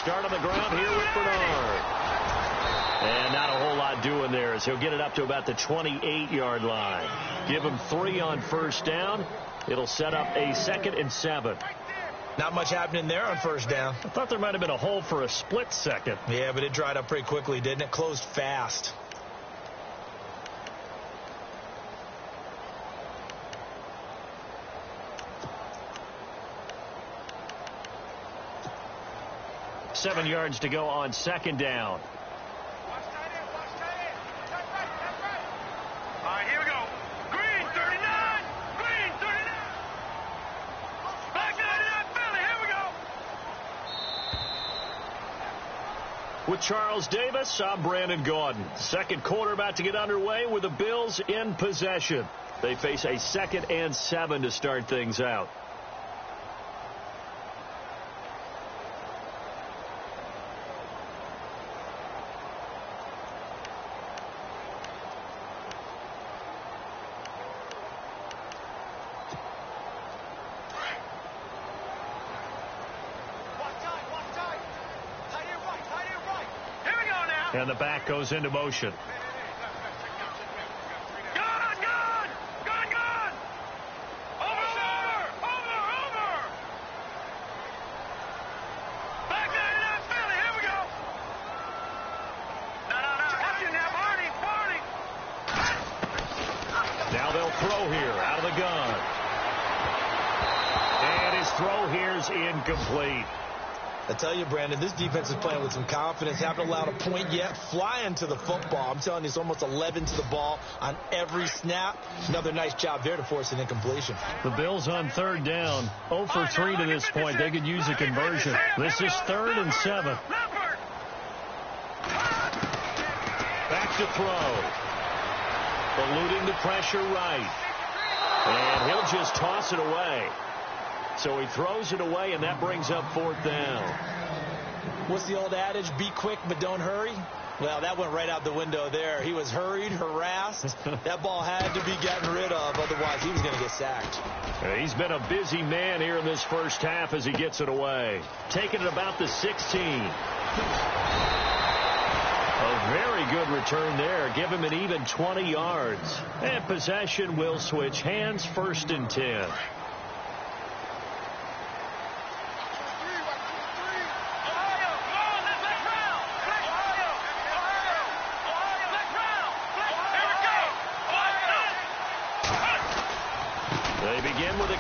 start on the ground here with Bernard. And not a whole lot doing there as he'll get it up to about the 28-yard line. Give him 3 on first down. It'll set up a 2nd and 7. Not much happening there on first down. I thought there might have been a hole for a split second. Yeah, but it dried up pretty quickly, didn't it? Closed fast. Seven yards to go on second down. All right, here we go. Green 39. Green 39. Back 99 Philly. Here we go. With Charles Davis, I'm Brandon Gaudin. Second quarter about to get underway with the Bills in possession. They face a 2nd and 7 to start things out. And the back goes into motion. Gun! Over! Back 99 Philly, here we go! No. Action now, Barney! Now they'll throw here out of the gun. And his throw here's incomplete. I tell you, Brandon, this defense is playing with some confidence. Haven't allowed a point yet. Flying to the football. I'm telling you, it's almost 11 to the ball on every snap. Another nice job there to force an incompletion. The Bills on third down. 0 for 3 to this point. They could use a conversion. This is 3rd and 7. Back to throw. Eluding the pressure right. And he'll just toss it away. So he throws it away, and that brings up 4th down. What's the old adage? Be quick, but don't hurry. Well, that went right out the window there. He was hurried, harassed. That ball had to be gotten rid of. Otherwise, he was going to get sacked. He's been a busy man here in this first half as he gets it away. Taking it about the 16. A very good return there. Give him an even 20 yards. And possession will switch hands. 1st and 10.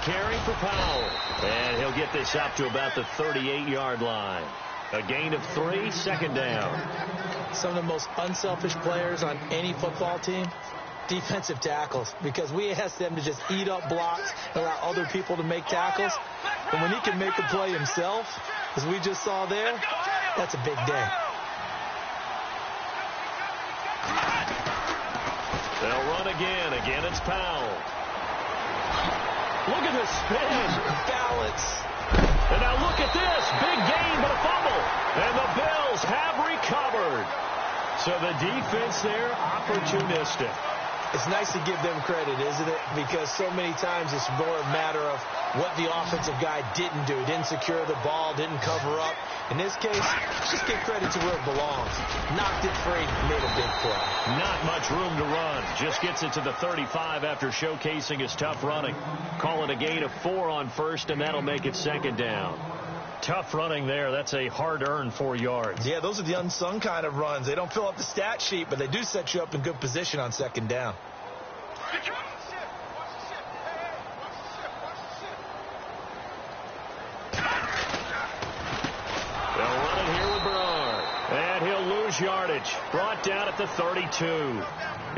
Carry for Powell. And he'll get this up to about the 38-yard line. A gain of 3, 2nd down. Some of the most unselfish players on any football team, defensive tackles, because we ask them to just eat up blocks, allow other people to make tackles. And when he can make a play himself, as we just saw there, that's a big day. They'll run again. Again, it's Powell. Look at the spin. Balance. And now look at this. Big gain, but a fumble. And the Bills have recovered. So the defense there, opportunistic. It's nice to give them credit, isn't it? Because so many times it's more a matter of what the offensive guy didn't do. Didn't secure the ball, didn't cover up. In this case, just give credit to where it belongs. Knocked it free, made a big play. Not much room to run. Just gets it to the 35 after showcasing his tough running. Call it a gain of 4 on first, and that'll make it 2nd down. Tough running there. That's a hard-earned 4 yards. Yeah, those are the unsung kind of runs. They don't fill up the stat sheet, but they do set you up in good position on 2nd down. They'll run it here with Bernard. And he'll lose yardage. Brought down at the 32.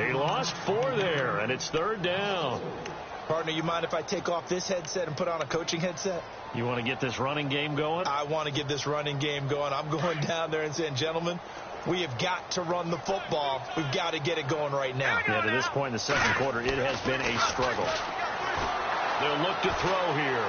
He lost 4 there, and it's 3rd down. Partner, you mind if I take off this headset and put on a coaching headset? You want to get this running game going? I want to get this running game going. I'm going down there and saying, gentlemen, we have got to run the football. We've got to get it going right now. Yeah, to this point in the second quarter, it has been a struggle. They'll look to throw here.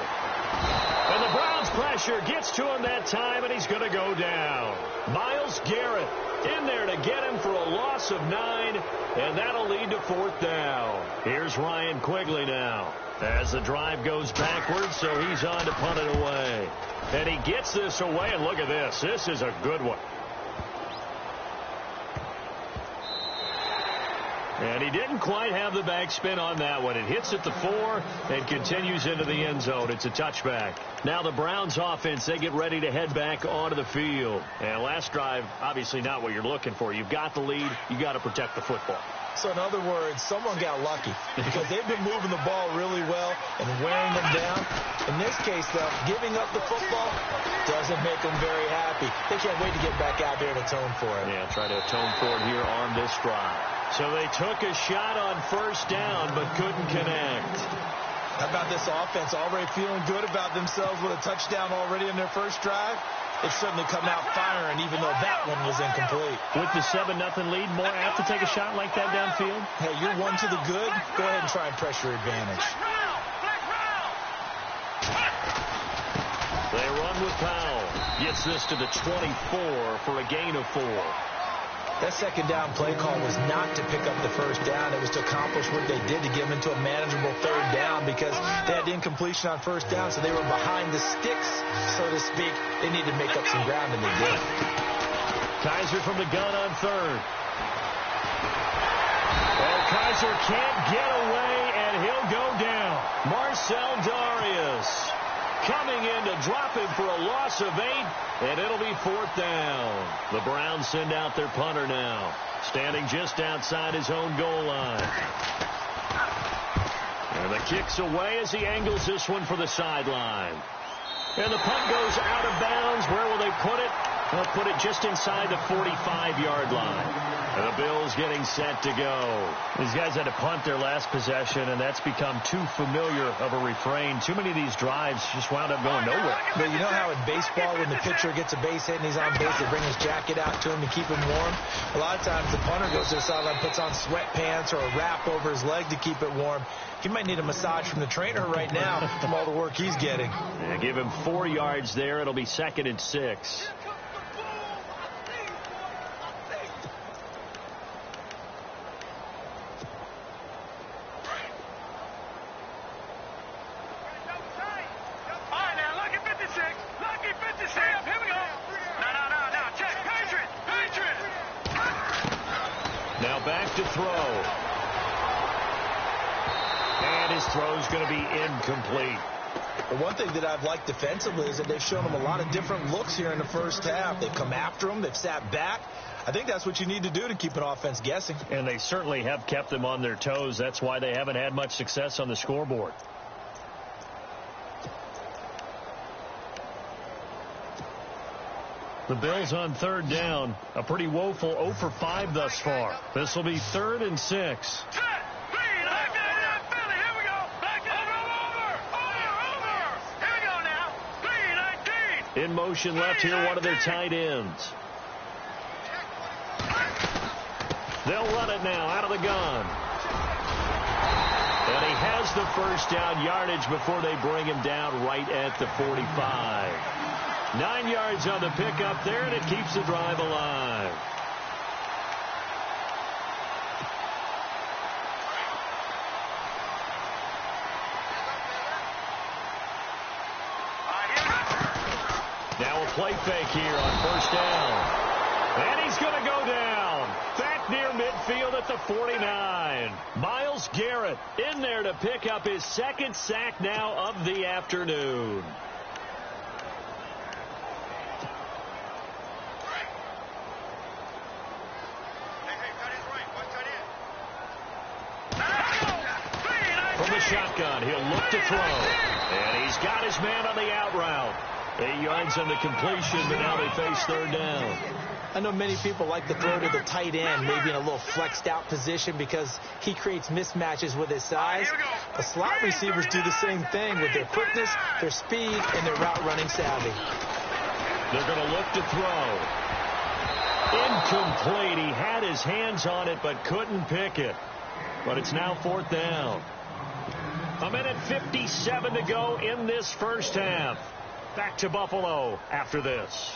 And the Browns pressure gets to him that time, and he's going to go down. Myles Garrett in there to get him for a loss of 9, and that'll lead to 4th down. Here's Ryan Quigley now as the drive goes backwards, so he's on to punt it away. And he gets this away, and look at this. This is a good one. And he didn't quite have the backspin on that one. It hits at the 4 and continues into the end zone. It's a touchback. Now the Browns offense, they get ready to head back onto the field. And last drive, obviously not what you're looking for. You've got the lead. You got to protect the football. So in other words, someone got lucky because they've been moving the ball really well and wearing them down. In this case, though, giving up the football doesn't make them very happy. They can't wait to get back out there and atone for it. Yeah, try to atone for it here on this drive. So they took a shot on 1st down but couldn't connect. How about this offense already feeling good about themselves with a touchdown already in their first drive? They've certainly come out firing, even though that one was incomplete. With the 7-0 lead, more apt to take a shot like that downfield? Hey, you're 1 to the good. Go ahead and try and pressure advantage. They run with Powell. Gets this to the 24 for a gain of 4. That 2nd down play call was not to pick up the 1st down. It was to accomplish what they did to get them into a manageable 3rd down because they had incompletion on 1st down, so they were behind the sticks, so to speak. They needed to make up some ground, and they did. Kaiser from the gun on 3rd. Oh, Kaiser can't get away, and he'll go down. Marcel Darius coming in to drop him for a loss of 8, and it'll be 4th down. The Browns send out their punter now, standing just outside his own goal line. And the kick's away as he angles this one for the sideline. And the punt goes out of bounds. Where will they put it? They'll put it just inside the 45-yard line. And the Bills getting set to go. These guys had to punt their last possession, and that's become too familiar of a refrain. Too many of these drives just wound up going nowhere. But you know how in baseball, when the pitcher gets a base hit and he's on base, they bring his jacket out to him to keep him warm? A lot of times the punter goes to the sideline, puts on sweatpants or a wrap over his leg to keep it warm. He might need a massage from the trainer right now from all the work he's getting. Yeah, give him 4 yards there. It'll be 2nd and 6. To throw. And his throw's going to be incomplete. The one thing that I've liked defensively is that they've shown him a lot of different looks here in the first half. They've come after him. They've sat back. I think that's what you need to do to keep an offense guessing. And they certainly have kept them on their toes. That's why they haven't had much success on the scoreboard. The Bills on 3rd down. A pretty woeful 0 for 5 thus far. This will be 3rd and 6. In motion left here, one of their tight ends. They'll run it now out of the gun. And he has the 1st down yardage before they bring him down right at the 45. 9 yards on the pickup there, and it keeps the drive alive. Now a play fake here on 1st down. And he's going to go down. Back near midfield at the 49. Myles Garrett in there to pick up his 2nd sack now of the afternoon. Shotgun. He'll look to throw. And he's got his man on the out route. 8 yards on the completion, but now they face 3rd down. I know many people like to throw to the tight end, maybe in a little flexed out position because he creates mismatches with his size. But slot receivers do the same thing with their quickness, their speed, and their route running savvy. They're going to look to throw. Incomplete. He had his hands on it but couldn't pick it. But it's now 4th down. 1:57 to go in this first half. Back to Buffalo after this.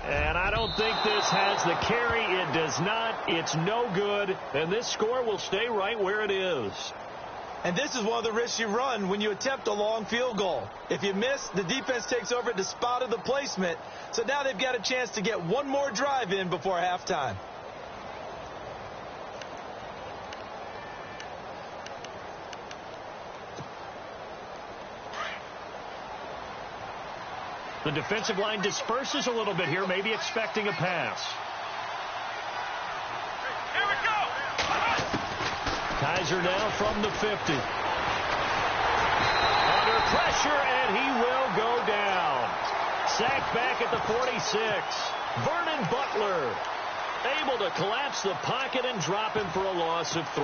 And I don't think this has the carry. It does not. It's no good. And this score will stay right where it is. And this is one of the risks you run when you attempt a long field goal. If you miss, the defense takes over at the spot of the placement. So now they've got a chance to get one more drive in before halftime. The defensive line disperses a little bit here, maybe expecting a pass. Here we go. Kaiser now from the 50. Under pressure, and he will go down. Sacked back at the 46. Vernon Butler able to collapse the pocket and drop him for a loss of 3.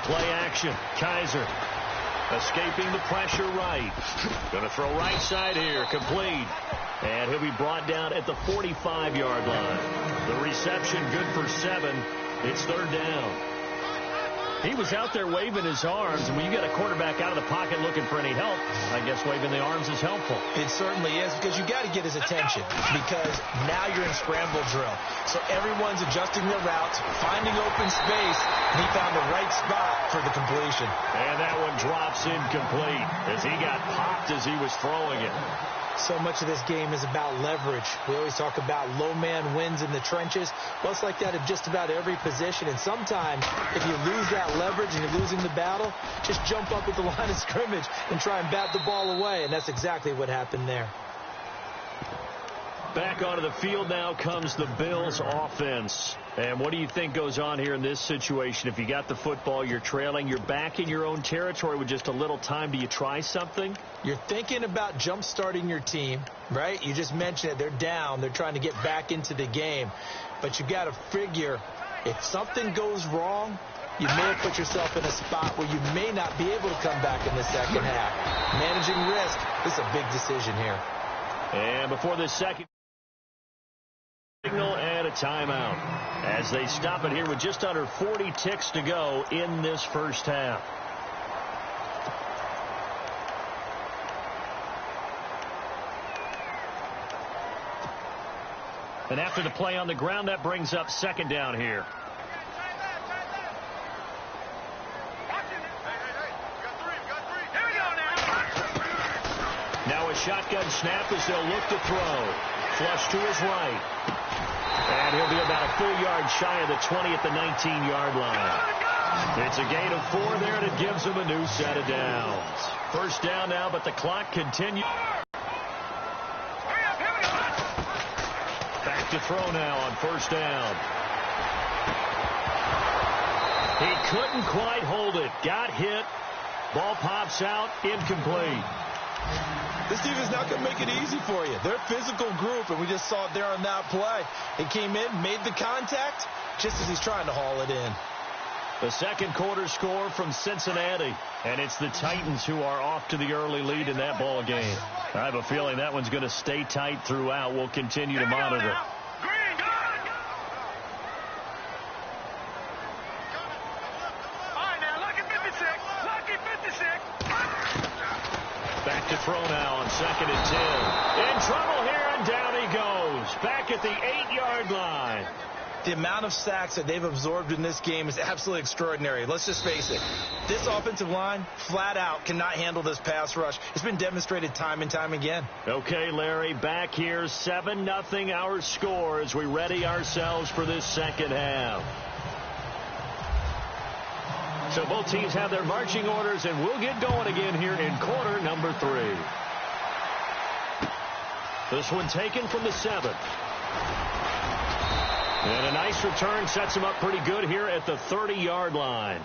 Play action. Kaiser escaping the pressure right. Going to throw right side here. Complete. And he'll be brought down at the 45-yard line. The reception good for 7. It's 3rd down. He was out there waving his arms, and when you get a quarterback out of the pocket looking for any help, I guess waving the arms is helpful. It certainly is, because you got to get his attention, because now you're in scramble drill. So everyone's adjusting their routes, finding open space, and he found the right spot for the completion. And that one drops incomplete as he got popped as he was throwing it. So much of this game is about leverage. We always talk about low man wins in the trenches. Well, it's like that at just about every position. And sometimes, if you lose that leverage and you're losing the battle, just jump up at the line of scrimmage and try and bat the ball away. And that's exactly what happened there. Back onto the field now comes the Bills offense. And what do you think goes on here in this situation? If you got the football, you're trailing, you're back in your own territory with just a little time. Do you try something? You're thinking about jump-starting your team, right? You just mentioned it. They're down. They're trying to get back into the game. But you got to figure, if something goes wrong, you may have put yourself in a spot where you may not be able to come back in the second half. Managing risk, this is a big decision here. And before this second signal and a timeout as they stop it here with just under 40 ticks to go in this first half. And after the play on the ground, that brings up 2nd down here. Now a shotgun snap as they'll look to throw. Flush to his right. And he'll be about a full yard shy of the 20 at the 19-yard line. It's a gain of 4 there, and it gives him a new set of downs. 1st down now, but the clock continues. Back to throw now on 1st down. He couldn't quite hold it. Got hit. Ball pops out. Incomplete. This team is not going to make it easy for you. They're a physical group, and we just saw it there on that play. He came in, made the contact, just as he's trying to haul it in. The second quarter score from Cincinnati, and it's the Titans who are off to the early lead in that ball game. I have a feeling that one's going to stay tight throughout. We'll continue to monitor. Back to throw now on 2nd and 10. In trouble here, and down he goes. Back at the 8-yard line. The amount of sacks that they've absorbed in this game is absolutely extraordinary. Let's just face it. This offensive line, flat out, cannot handle this pass rush. It's been demonstrated time and time again. Okay, Larry, back here, 7-0 our score as we ready ourselves for this second half. So both teams have their marching orders, and we'll get going again here in quarter number 3. This one taken from the 7th. And a nice return sets him up pretty good here at the 30-yard line.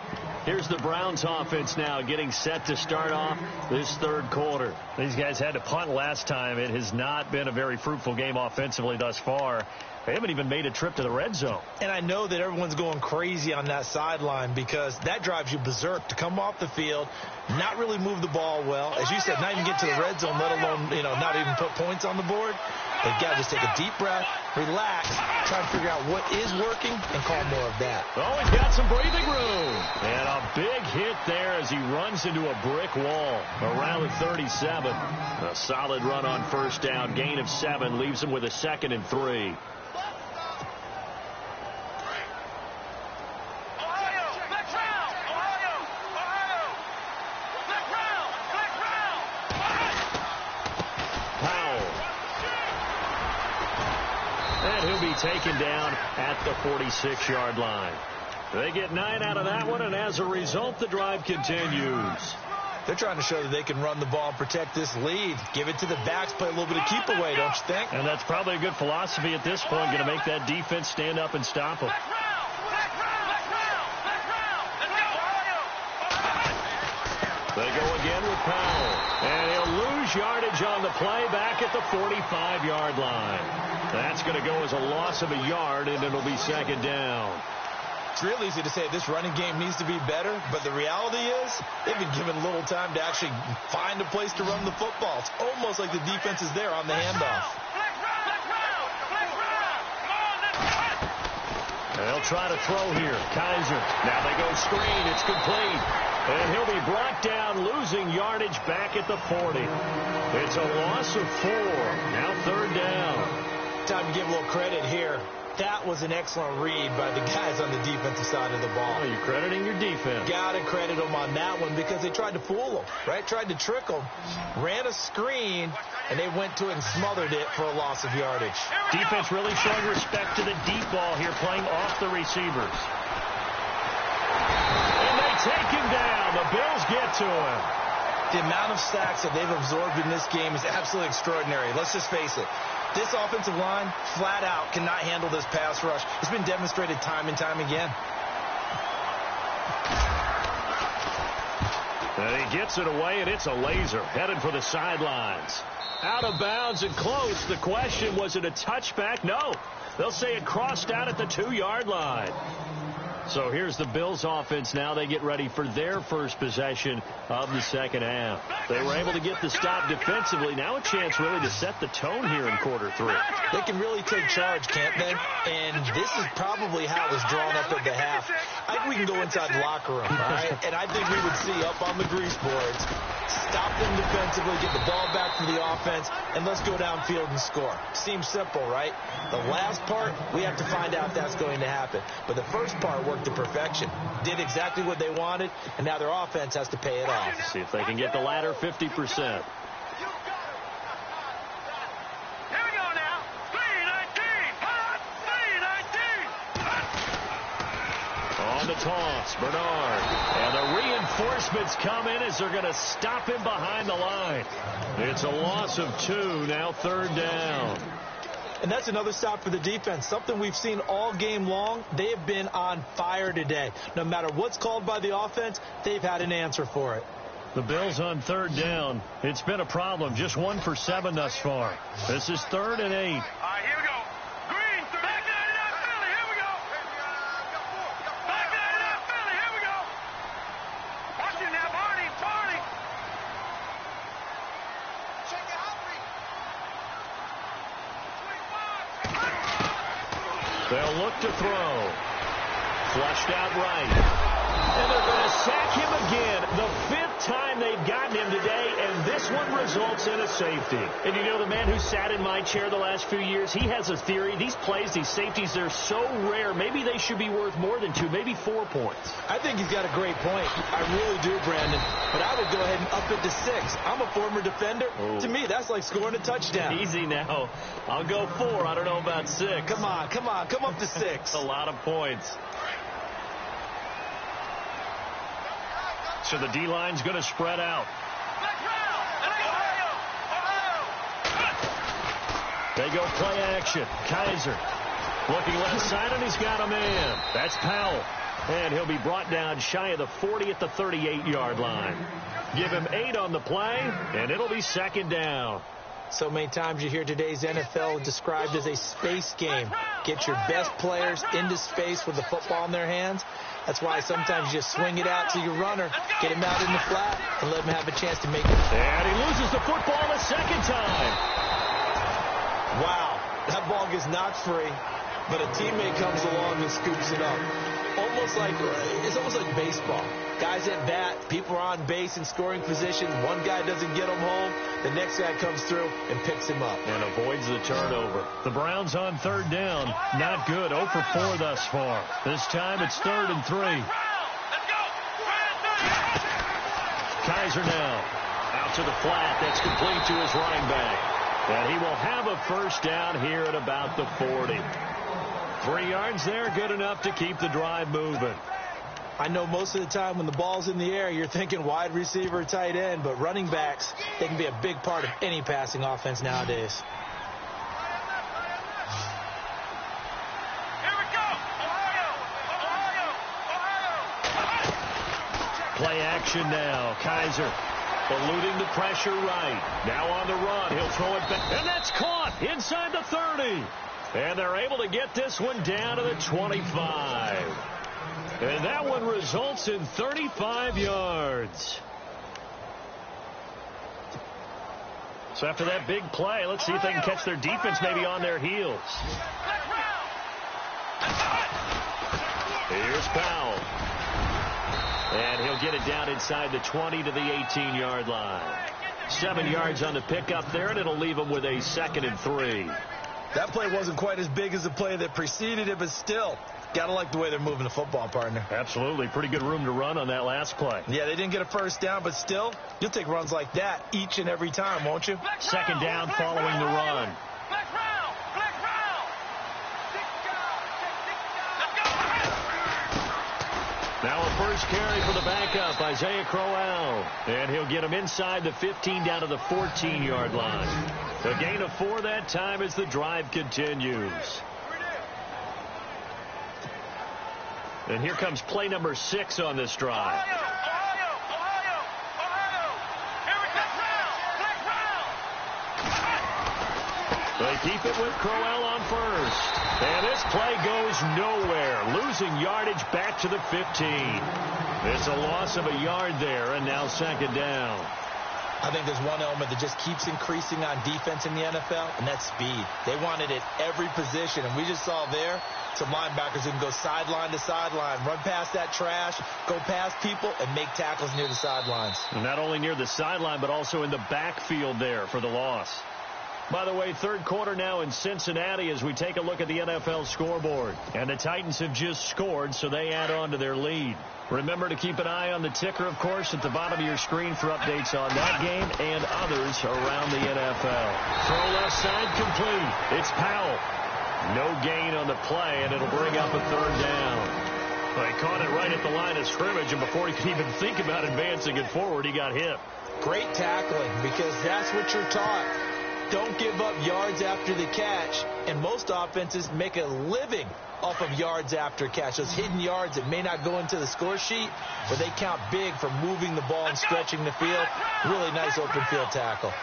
Here's the Browns offense now getting set to start off this third quarter. These guys had to punt last time. It has not been a very fruitful game offensively thus far. They haven't even made a trip to the red zone. And I know that everyone's going crazy on that sideline because that drives you berserk to come off the field, not really move the ball well. As you said, not even get to the red zone, let alone, not even put points on the board. They've got to just take a deep breath, relax, try to figure out what is working, and call more of that. Oh, he's got some breathing room. And a big hit there as he runs into a brick wall around the 37. A solid run on first down. Gain of 7 leaves him with a 2nd and 3. Taken down at the 46-yard line. They get 9 out of that one, and as a result, the drive continues. They're trying to show that they can run the ball and protect this lead. Give it to the backs, play a little bit of keep away, don't you think? And that's probably a good philosophy at this point, going to make that defense stand up and stop them. They go again with Powell, and he'll lose yardage on the play back at the 45-yard line. That's going to go as a loss of a yard, and it'll be 2nd down. It's real easy to say this running game needs to be better, but the reality is they've been given little time to actually find a place to run the football. It's almost like the defense is there on the handoff. They'll try to throw here. Kaiser. Now they go screen. It's complete. And he'll be brought down, losing yardage back at the 40. It's a loss of 4. Now 3rd down. Time to give a little credit here. That was an excellent read by the guys on the defensive side of the ball. Oh, you're crediting your defense. Got to credit them on that one because they tried to fool them, right? Tried to trick them. Ran a screen, and they went to it and smothered it for a loss of yardage. Defense really showing respect to the deep ball here, playing off the receivers. And they take him down. The Bills get to him. The amount of sacks that they've absorbed in this game is absolutely extraordinary. Let's just face it. This offensive line, flat out, cannot handle this pass rush. It's been demonstrated time and time again. And he gets it away, and it's a laser. Headed for the sidelines. Out of bounds and close. The question, was it a touchback? No. They'll say it crossed out at the 2-yard line. So here's the Bills offense now. They get ready for their first possession of the second half. They were able to get the stop defensively. Now a chance really to set the tone here in quarter 3. They can really take charge, can't they? And this is probably how it was drawn up at the half. I think we can go inside the locker room, all right? And I think we would see up on the grease boards, stop them defensively, get the ball back from the offense, and let's go downfield and score. Seems simple, right? The last part, we have to find out if that's going to happen. But the first part worked to perfection. Did exactly what they wanted, and now their offense has to pay it off. See if they can get the latter 50%. Here we go now. 3-19. Hot 3-19. On the toss, Bernard. And the reinforcements come in as they're going to stop him behind the line. It's a loss of 2, now 3rd down. And that's another stop for the defense, something we've seen all game long. They have been on fire today. No matter what's called by the offense, they've had an answer for it. The Bills on 3rd down. It's been a problem. Just 1 for 7 thus far. This is 3rd and 8. All right, here we go. Green, back 99 Philly. Here we go. Back 99 Philly. Here we go. Watch it now, Barney. Check it out, They'll look to throw. Flushed out right. And they're going to sack him again. The 5th time they've gotten him today, and this one results in a safety. And you know, the man who sat in my chair the last few years, he has a theory. These plays, these safeties, they're so rare. Maybe they should be worth more than 2, maybe 4 points. I think he's got a great point. I really do, Brandon. But I would go ahead and up it to 6. I'm a former defender. Oh. To me, that's like scoring a touchdown. Easy now. I'll go 4. I don't know about 6. Come on. Come up to 6. A lot of points. So the D-line's going to spread out. They go play action. Kaiser looking left side, and he's got a man. That's Powell. And he'll be brought down shy of the 40 at the 38-yard line. Give him 8 on the play, and it'll be second down. So many times you hear today's NFL described as a space game. Get your best players into space with the football in their hands. That's why sometimes you just swing it out to your runner, get him out in the flat, and let him have a chance to make it. And he loses the football a second time. Wow, that ball gets knocked free, but a teammate comes along and scoops it up. It's almost like baseball. Guys at bat, people are on base in scoring position. One guy doesn't get him home. The next guy comes through and picks him up. And avoids the turnover. The Browns on third down. Not good. 0 for 4 thus far. This time it's 3rd and 3. Kaiser now. Out to the flat. That's complete to his running back. And he will have a first down here at about the 40. 3 yards there, good enough to keep the drive moving. I know most of the time when the ball's in the air, you're thinking wide receiver, tight end, but running backs, they can be a big part of any passing offense nowadays. Here we go. Ohio. Play action now. Kaiser eluding the pressure right. Now on the run. He'll throw it back. And that's caught inside the 30. And they're able to get this one down to the 25. And that one results in 35 yards. So after that big play, let's see if they can catch their defense maybe on their heels. Here's Powell. And he'll get it down inside the 20 to the 18-yard line. 7 yards on the pickup there, and it'll leave them with a 2nd and 3. That play wasn't quite as big as the play that preceded it, but still, gotta like the way they're moving the football, partner. Absolutely. Pretty good room to run on that last play. Yeah, they didn't get a first down, but still, you'll take runs like that each and every time, won't you? 2nd down following the run. Now a first carry for the backup, Isaiah Crowell. And he'll get him inside the 15 down to the 14-yard line. A gain of 4 that time as the drive continues. And here comes play number 6 on this drive. Ohio. Here we go. They keep it with Crowell on first. And this play goes nowhere. Losing yardage back to the 15. It's a loss of a yard there, and now 2nd down. I think there's one element that just keeps increasing on defense in the NFL, and that's speed. They want it at every position, and we just saw there some linebackers who can go sideline to sideline, run past that trash, go past people, and make tackles near the sidelines. And not only near the sideline, but also in the backfield there for the loss. By the way, 3rd quarter now in Cincinnati as we take a look at the NFL scoreboard. And the Titans have just scored, so they add on to their lead. Remember to keep an eye on the ticker, of course, at the bottom of your screen for updates on that game and others around the NFL. Throw left side complete. It's Powell. No gain on the play, and it'll bring up a 3rd down. Well, he caught it right at the line of scrimmage, and before he could even think about advancing it forward, he got hit. Great tackling, because that's what you're taught. Don't give up yards after the catch, and most offenses make a living off of yards after catch. Those hidden yards that may not go into the score sheet, but they count big for moving the ball and stretching the field. Really nice open field tackle.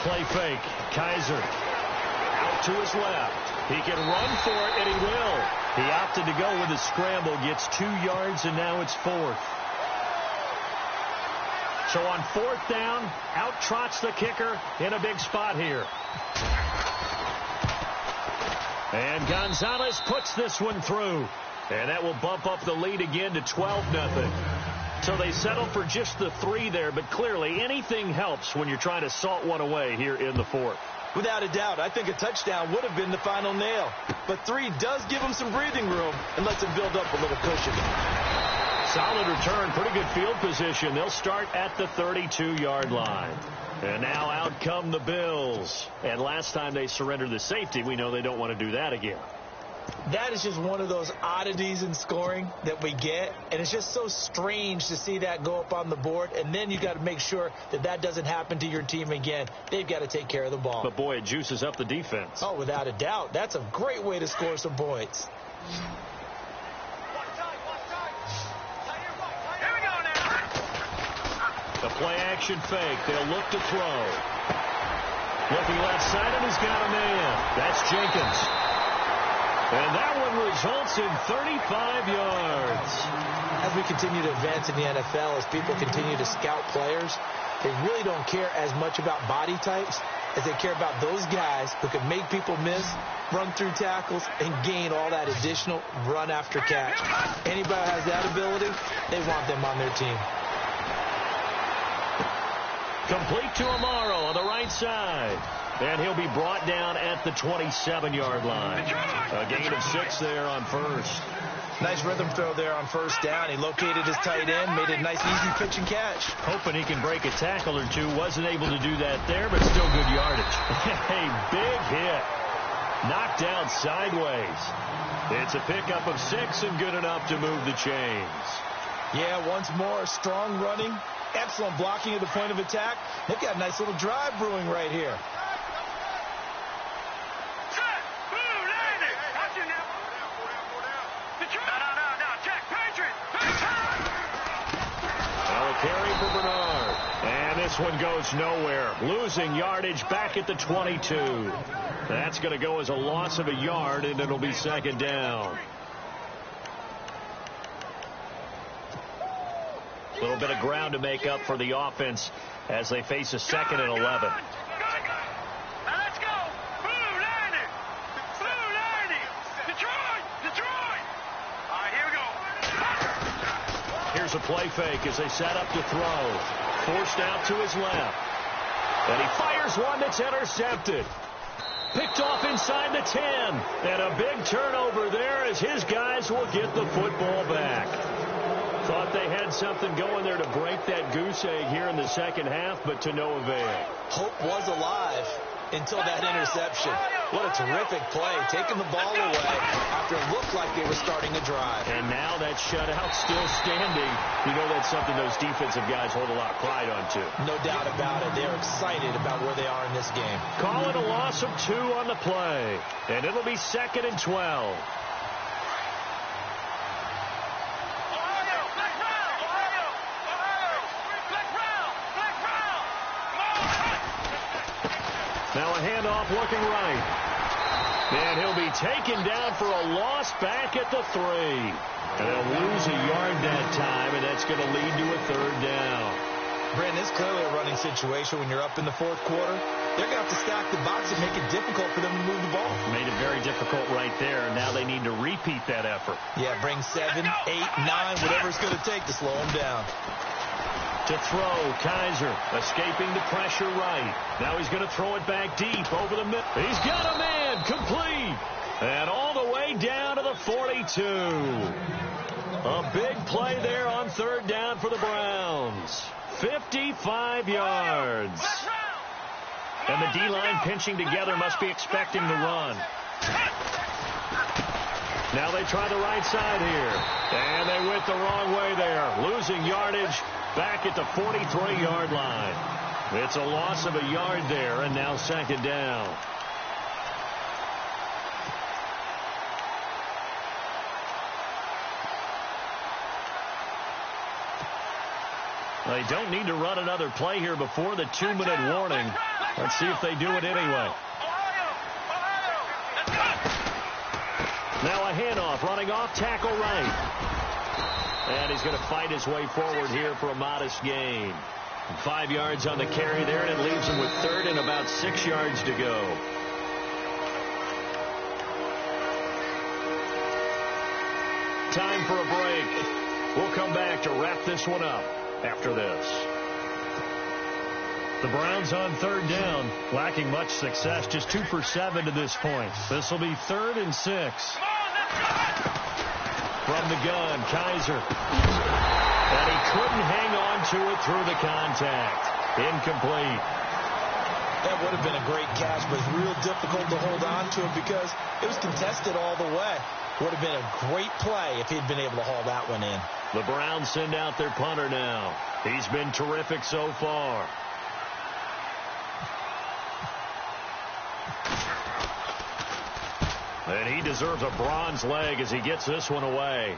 Play fake. Kaiser out to his left. He can run for it, and he will. He opted to go with a scramble, gets 2 yards, and now it's 4th. So on 4th down, out trots the kicker in a big spot here. And Gonzalez puts this one through. And that will bump up the lead again to 12-0. So they settle for just the 3 there, but clearly anything helps when you're trying to salt one away here in the 4th. Without a doubt, I think a touchdown would have been the final nail. But 3 does give them some breathing room and lets them build up a little cushion. Solid return, pretty good field position. They'll start at the 32-yard line. And now out come the Bills. And last time they surrendered the safety, we know they don't want to do that again. That is just one of those oddities in scoring that we get. And it's just so strange to see that go up on the board. And then you got to make sure that that doesn't happen to your team again. They've got to take care of the ball. But, boy, it juices up the defense. Oh, without a doubt. That's a great way to score some points. The play-action fake. They'll look to throw. Looking left side, and he's got a man. That's Jenkins. And that one results in 35 yards. As we continue to advance in the NFL, as people continue to scout players, they really don't care as much about body types as they care about those guys who can make people miss, run through tackles, and gain all that additional run after catch. Anybody who has that ability, they want them on their team. Complete to Amaro on the right side. And he'll be brought down at the 27-yard line. A gain of 6 there on first. Nice rhythm throw there on first down. He located his tight end, made it a nice, easy pitch and catch. Hoping he can break a tackle or two. Wasn't able to do that there, but still good yardage. A big hit. Knocked out sideways. It's a pickup of 6 and good enough to move the chains. Yeah, once more, strong running. Excellent blocking at the point of attack. They've got a nice little drive brewing right here. Carry for Bernard. And this one goes nowhere. Losing yardage back at the 22. That's going to go as a loss of a yard, and it'll be second down. A little bit of ground to make up for the offense as they face a 2nd and 11. Here's a play fake as they set up to throw. Forced out to his left. And he fires one that's intercepted. Picked off inside the 10. And a big turnover there as his guys will get the football back. Thought they had something going there to break that goose egg here in the second half, but to no avail. Hope was alive until that interception. What a terrific play, taking the ball away after it looked like they were starting a drive. And now that shutout still standing. You know that's something those defensive guys hold a lot of pride on, too. No doubt about it. They're excited about where they are in this game. Call it a loss of 2 on the play. And it'll be 2nd and 12. Now a handoff looking right. And he'll be taken down for a loss back at the 3. And they'll lose a yard that time, and that's going to lead to a 3rd down. Brandon, it's clearly a running situation when you're up in the 4th quarter. They're going to have to stack the box and make it difficult for them to move the ball. Made it very difficult right there, and now they need to repeat that effort. Yeah, bring 7, 8, 9, whatever it's going to take to slow them down. To throw, Kaiser escaping the pressure right. Now he's going to throw it back deep over the middle. He's got a man, complete. And all the way down to the 42. A big play there on 3rd down for the Browns. 55 yards. And the D-line pinching together must be expecting the run. Now they try the right side here. And they went the wrong way there. Losing yardage back at the 43-yard line. It's a loss of a yard there, and now 2nd down. They don't need to run another play here before the 2-minute warning. Let's see if they do it anyway. Now a handoff, running off, tackle right. And he's going to fight his way forward here for a modest gain. 5 yards on the carry there, and it leaves him with 3rd and about 6 yards to go. Time for a break. We'll come back to wrap this one up after this. The Browns on 3rd down, lacking much success, just 2 for 7 to this point. This will be 3rd and 6. From the gun, Kaiser. And he couldn't hang on to it through the contact. Incomplete. That would have been a great catch, but it's real difficult to hold on to it because it was contested all the way. Would have been a great play if he'd been able to haul that one in. The Browns send out their punter now. He's been terrific so far. And he deserves a bronze leg as he gets this one away.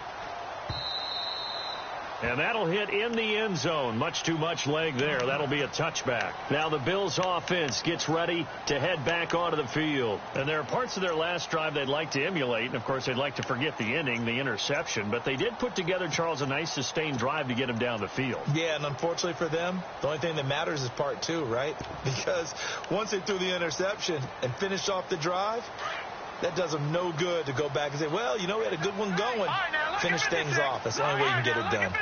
And that'll hit in the end zone. Much too much leg there. That'll be a touchback. Now the Bills offense gets ready to head back onto the field. And there are parts of their last drive they'd like to emulate. And, of course, they'd like to forget the inning, the interception. But they did put together, Charles, a nice sustained drive to get them down the field. Yeah, and unfortunately for them, the only thing that matters is part two, right? Because once they threw the interception and finished off the drive, that does them no good to go back and say, well, you know, we had a good one going. Finish things off. That's the only way you can get it done.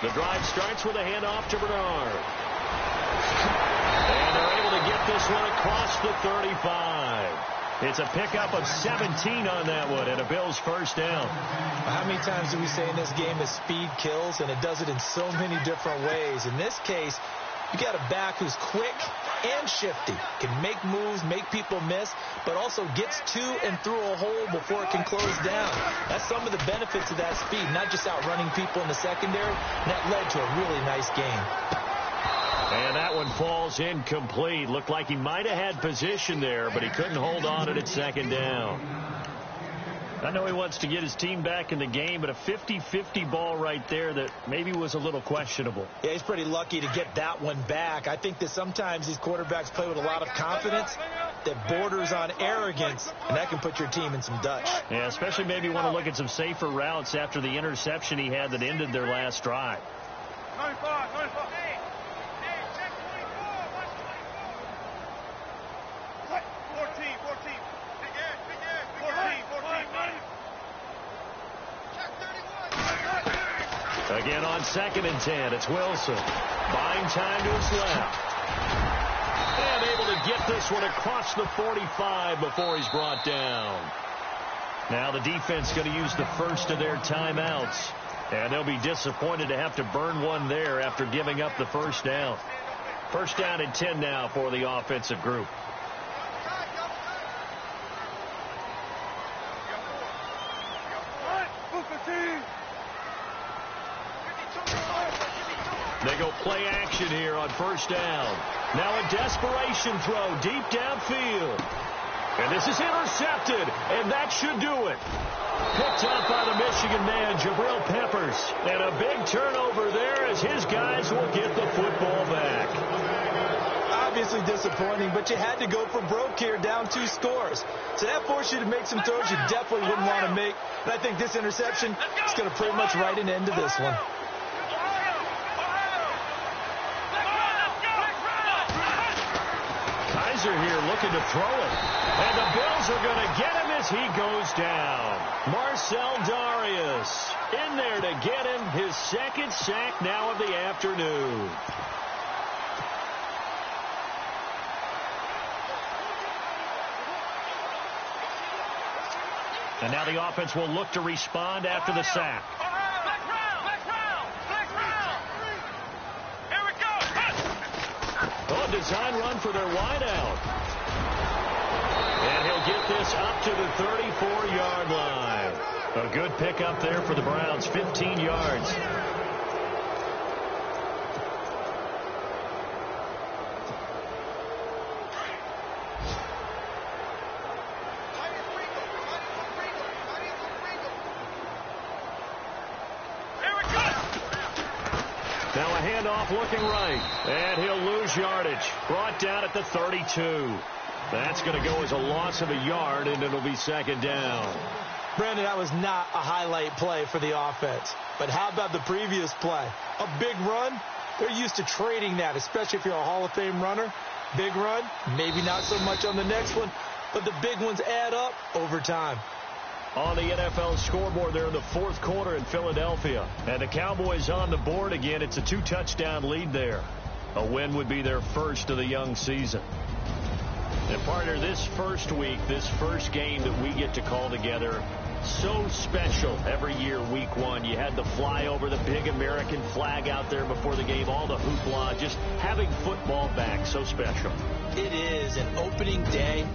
The drive starts with a handoff to Bernard. And they're able to get this one across the 35. It's a pickup of 17 on that one and a Bills first down. How many times do we say in this game that speed kills, and it does it in so many different ways? In this case, you got a back who's quick and shifty, can make moves, make people miss, but also gets to and through a hole before it can close down. That's some of the benefits of that speed, not just outrunning people in the secondary. And that led to a really nice game. And that one falls incomplete. Looked like he might have had position there, but he couldn't hold on at second down. I know he wants to get his team back in the game, but a 50-50 ball right there that maybe was a little questionable. Yeah, he's pretty lucky to get that one back. I think that sometimes these quarterbacks play with a lot of confidence that borders on arrogance, and that can put your team in some Dutch. Yeah, especially maybe want to look at some safer routes after the interception he had that ended their last drive. 95. Again on 2nd and 10, it's Wilson. Buying time to his left. And able to get this one across the 45 before he's brought down. Now the defense going to use the first of their timeouts. And they'll be disappointed to have to burn one there after giving up the first down. First down and 10 now for the offensive group. They go play action here on first down. Now a desperation throw deep downfield. And this is intercepted, and that should do it. Picked up by the Michigan man, Jabril Peppers. And a big turnover there as his guys will get the football back. Obviously disappointing, but you had to go for broke here, down 2 scores. So that forced you to make some throws you definitely wouldn't want to make. And I think this interception is going to pretty much write an end to this one. Here looking to throw it. And the Bills are going to get him as he goes down. Marcel Darius in there to get him his second sack now of the afternoon. And now the offense will look to respond after the sack. Oh, design run for their wideout. And he'll get this up to the 34-yard line. A good pickup there for the Browns, 15 yards. Now a handoff looking right, and he'll lose yardage. Brought down at the 32. That's going to go as a loss of a yard, and it'll be second down. Brandon, that was not a highlight play for the offense. But how about the previous play? A big run? They're used to trading that, especially if you're a Hall of Fame runner. Big run, maybe not so much on the next one, but the big ones add up over time. On the NFL scoreboard there in the 4th quarter in Philadelphia. And the Cowboys on the board again. It's a 2-touchdown lead there. A win would be their first of the young season. And partner, this first week, this first game that we get to call together, so special every year, week 1. You had the fly over the big American flag out there before the game, all the hoopla, just having football back, so special. It is an opening day.